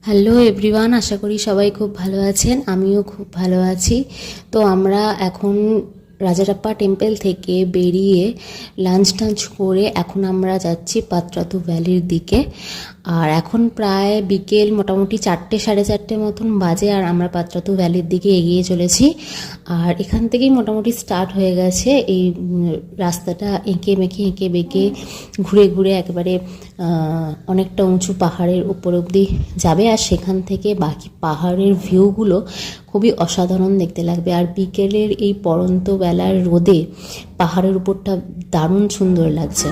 Hello everyone, আশা করি সবাই খুব ভালো আছেন। আমিও খুব ভালো আছি। তো আমরা এখন রাজারাপ্পা টেম্পল থেকে বেরিয়ে লাঞ্চ টাঞ্চ করে এখন আমরা যাচ্ছি পাত্রাতু ভ্যালির দিকে। আর এখন প্রায় বিকেল মোটামুটি 4টে সাড়ে 4টে মতন বাজে, আর আমরা পাত্রাতু ভ্যালির দিকে এগিয়ে চলেছি। আর এখান থেকেই মোটামুটি স্টার্ট হয়ে গেছে এই রাস্তাটা, এঁকে বেঁকে ঘুরে ঘুরে একেবারে অনেকটা উঁচু পাহাড়ের উপর অবধি যাবে। আর সেখান থেকে বাকি পাহাড়ের ভিউগুলো খুবই অসাধারণ দেখতে লাগবে। আর বিকেলের এই পড়ন্ত বেলার রোদে পাহাড়ের উপরটা দারুণ সুন্দর লাগছে।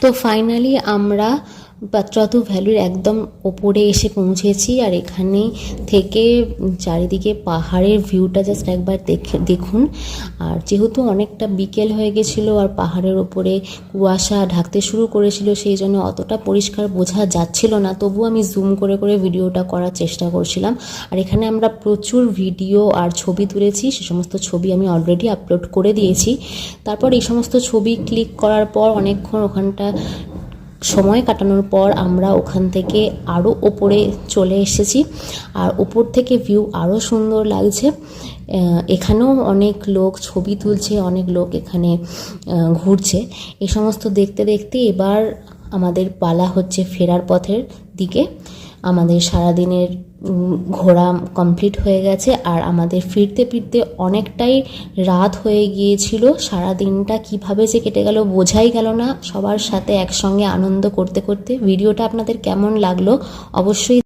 তো ফাইনালি আমরা পাত্রাতু ভ্যালির একদম ওপরে এসে পৌঁছেছি। আর এখানে থেকে চারিদিকে পাহাড়ের ভিউটা জাস্ট একবার দেখুন। আর যেহেতু অনেকটা বিকেল হয়ে গেছিলো আর পাহাড়ের ওপরে কুয়াশা ঢাকতে শুরু করেছিল, সেই জন্য অতটা পরিষ্কার বোঝা যাচ্ছিল না, তবু আমি জুম করে করে ভিডিওটা করার চেষ্টা করছিলাম। আর এখানে আমরা প্রচুর ভিডিও আর ছবি তুলেছি, সে সমস্ত ছবি আমি অলরেডি আপলোড করে দিয়েছি। তারপর এই সমস্ত ছবি ক্লিক করার পর অনেকক্ষণ ওখানটা সময় কাটানোর পর আমরা ওখান থেকে আরও ওপরে চলে এসেছি। আর ওপর থেকে ভিউ আরও সুন্দর লাগছে। এখানেও অনেক লোক ছবি তুলছে, অনেক লোক এখানে ঘুরছে। এই সমস্ত দেখতে দেখতে এবার আমাদের পালা হচ্ছে ফেরার পথের দিকে। আমাদের সারাদিনের ঘোরা কমপ্লিট হয়ে গেছে আর আমাদের ফিরতে ফিরতে অনেকটাই রাত হয়ে গিয়েছিল। সারাদিনটা কিভাবে যে কেটে গেল বোঝাই গেল না, সবার সাথে একসঙ্গে আনন্দ করতে করতে। ভিডিওটা আপনাদের কেমন লাগলো অবশ্যই